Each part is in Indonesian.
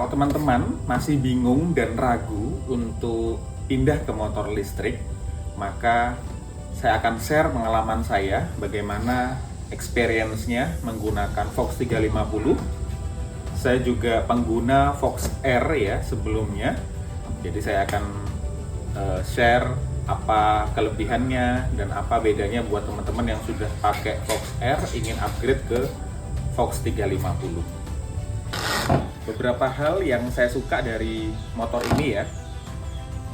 Kalau teman-teman masih bingung dan ragu untuk pindah ke motor listrik, maka saya akan share pengalaman saya bagaimana experience-nya menggunakan Fox 350. Saya juga pengguna Fox R ya sebelumnya. Jadi saya akan share apa kelebihannya dan apa bedanya buat teman-teman yang sudah pakai Fox R ingin upgrade ke Fox 350. Beberapa hal yang saya suka dari motor ini ya.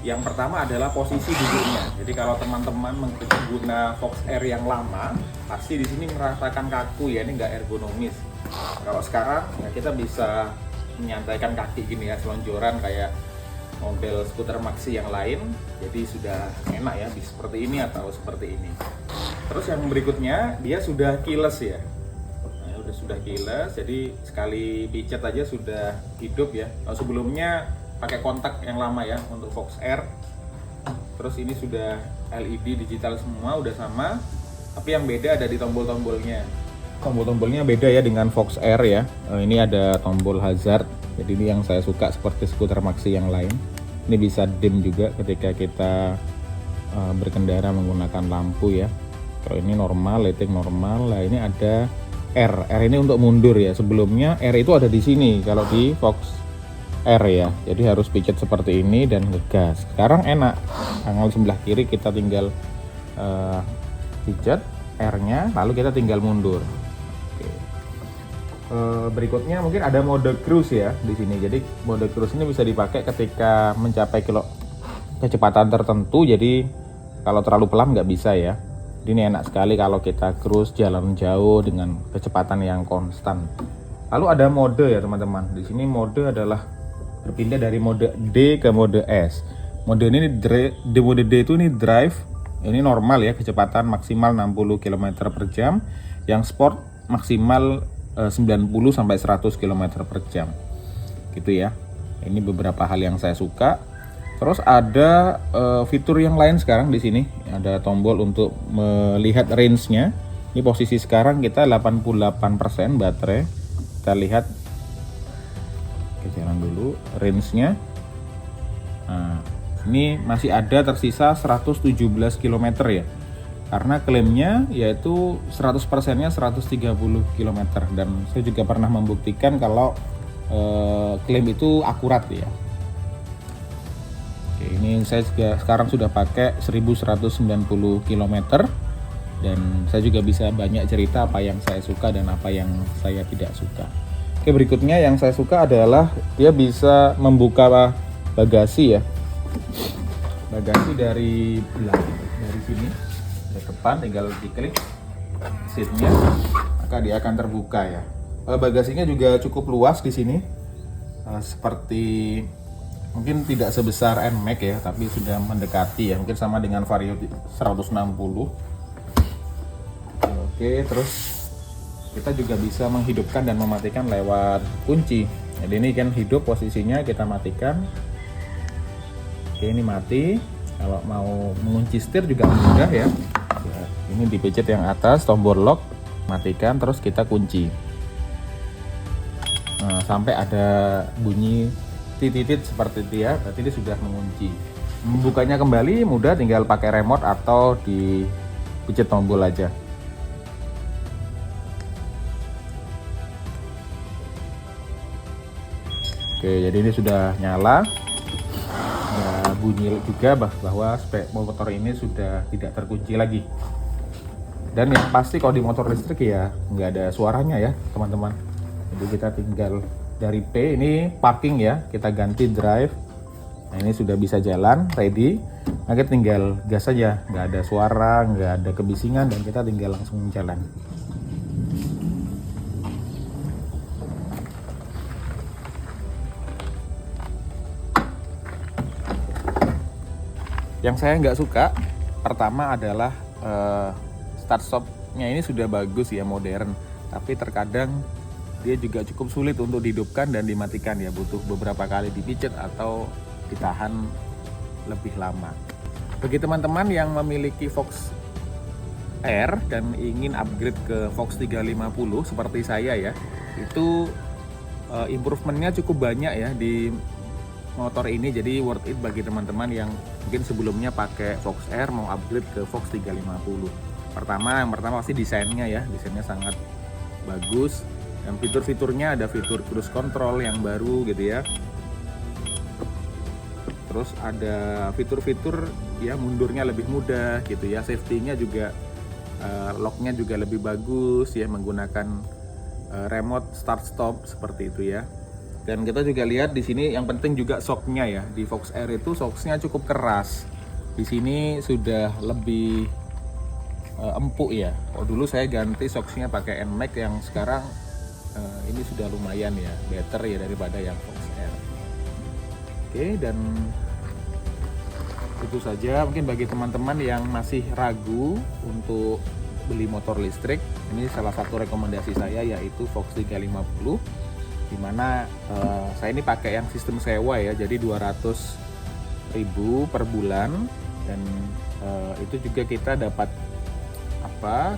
Yang pertama adalah posisi duduknya. Jadi kalau teman-teman mengguna Fox R yang lama, pasti di sini merasakan kaku ya, ini nggak ergonomis. Kalau sekarang ya kita bisa menyantaikan kaki gini ya, selonjoran kayak mobil skuter maxi yang lain. Jadi sudah enak ya, bisa seperti ini atau seperti ini. Terus yang berikutnya dia sudah keyless ya. Sudah keyless, jadi sekali pijat aja sudah hidup ya. Kalau sebelumnya pakai kontak yang lama ya untuk Fox R, terus ini sudah LED digital semua, udah sama, tapi yang beda ada di tombol-tombolnya. Tombol-tombolnya beda ya dengan Fox R ya. Ini ada tombol hazard, jadi ini yang saya suka seperti skuter maxi yang lain. Ini bisa dim juga ketika kita berkendara menggunakan lampu ya. Kalau ini normal, lighting normal. Lah ini ada R ini untuk mundur ya. Sebelumnya R itu ada di sini kalau di Fox R ya. Jadi harus pijat seperti ini dan ngegas. Sekarang enak. Tangan sebelah kiri kita tinggal pijat R-nya, lalu kita tinggal mundur. Oke. Berikutnya mungkin ada mode cruise ya di sini. Jadi mode cruise ini bisa dipakai ketika mencapai kecepatan tertentu. Jadi kalau terlalu pelan nggak bisa ya. Ini enak sekali kalau kita cruise jalan jauh dengan kecepatan yang konstan. Lalu ada mode ya teman-teman. Di sini mode adalah berpindah dari mode D ke mode S. Mode ini di mode D itu ini drive. Ini normal ya, kecepatan maksimal 60 km per jam. Yang sport maksimal 90 sampai 100 km per jam. Gitu ya. Ini beberapa hal yang saya suka. Terus ada fitur yang lain sekarang di sini. Ada tombol untuk melihat range-nya. Ini posisi sekarang kita 88% baterai. Kita lihat. Oke, jalan dulu range-nya. Nah, ini masih ada tersisa 117 km ya. Karena klaimnya yaitu 100%-nya 130 km dan saya juga pernah membuktikan kalau klaim itu akurat ya. Oke, ini saya juga sekarang sudah pakai 1190 km dan saya juga bisa banyak cerita apa yang saya suka dan apa yang saya tidak suka. Oke, berikutnya yang saya suka adalah dia bisa membuka bagasi ya. Bagasi dari belakang, dari sini ke depan, tinggal diklik seatnya maka dia akan terbuka ya. Bagasinya juga cukup luas di sini, seperti mungkin tidak sebesar NMAX ya, tapi sudah mendekati ya, mungkin sama dengan Vario 160. Oke, terus kita juga bisa menghidupkan dan mematikan lewat kunci. Jadi ini kan hidup posisinya, kita matikan. Oke, ini mati. Kalau mau mengunci setir juga mudah ya. Ini dipijit yang atas, tombol lock, matikan, terus kita kunci. Nah, sampai ada bunyi titit seperti itu ya, berarti dia sudah mengunci. Membukanya kembali mudah, tinggal pakai remote atau dipijit tombol aja. Oke, jadi ini sudah nyala. Ya, bunyi juga bahwa spek motor ini sudah tidak terkunci lagi. Dan yang pasti kalau di motor listrik ya nggak ada suaranya ya teman-teman. Jadi kita tinggal dari P ini parking ya, kita ganti drive. Nah, ini sudah bisa jalan, ready. Nah, kita tinggal gas saja, nggak ada suara, nggak ada kebisingan, dan kita tinggal langsung jalan. Yang saya nggak suka, pertama adalah start stopnya ini sudah bagus ya, modern, tapi terkadang dia juga cukup sulit untuk dihidupkan dan dimatikan ya, butuh beberapa kali dipijat atau ditahan lebih lama. Bagi teman-teman yang memiliki Fox R dan ingin upgrade ke Fox 350 seperti saya ya, itu Improvementnya cukup banyak ya di motor ini, jadi worth it bagi teman-teman yang mungkin sebelumnya pakai Fox R mau upgrade ke Fox 350. Yang pertama pasti desainnya ya, desainnya sangat bagus, dan fitur-fiturnya ada fitur cruise control yang baru gitu ya. Terus ada fitur-fitur ya mundurnya lebih mudah gitu ya, safety-nya juga locknya juga lebih bagus ya, menggunakan remote start stop seperti itu ya. Dan kita juga lihat di sini yang penting juga shocknya ya, di Fox R itu shocknya cukup keras. Di sini sudah lebih empuk ya. Oh, dulu saya ganti shocknya pakai NMAX yang sekarang ini sudah lumayan ya, better ya daripada yang Fox R. Oke, dan itu saja mungkin bagi teman-teman yang masih ragu untuk beli motor listrik, ini salah satu rekomendasi saya yaitu Fox 350, dimana saya ini pakai yang sistem sewa ya, jadi 200.000 per bulan, dan itu juga kita dapat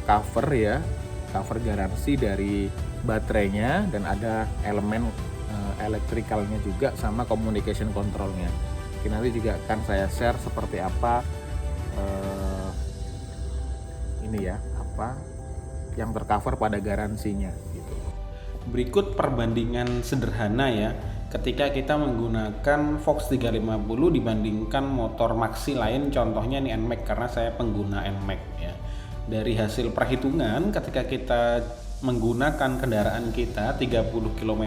cover ya, cover garansi dari baterainya, dan ada elemen elektrikalnya juga sama communication controlnya. Nanti juga akan saya share seperti apa ini ya, apa yang tercover pada garansinya gitu. Berikut perbandingan sederhana ya, ketika kita menggunakan Fox 350 dibandingkan motor maxi lain, contohnya nih NMAX, karena saya pengguna NMAX ya. Dari hasil perhitungan, ketika kita menggunakan kendaraan kita 30 km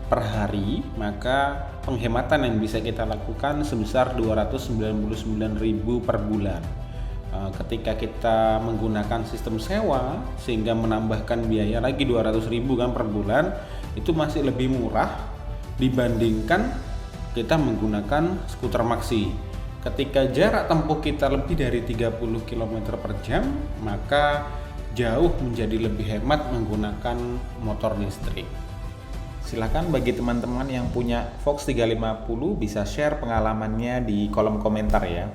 per hari, maka penghematan yang bisa kita lakukan sebesar 299.000 per bulan. Ketika kita menggunakan sistem sewa sehingga menambahkan biaya lagi 200.000 kan per bulan, itu masih lebih murah dibandingkan kita menggunakan skuter maxi. Ketika jarak tempuh kita lebih dari 30 km per jam, maka jauh menjadi lebih hemat menggunakan motor listrik. Silakan bagi teman-teman yang punya Fox 350 bisa share pengalamannya di kolom komentar ya.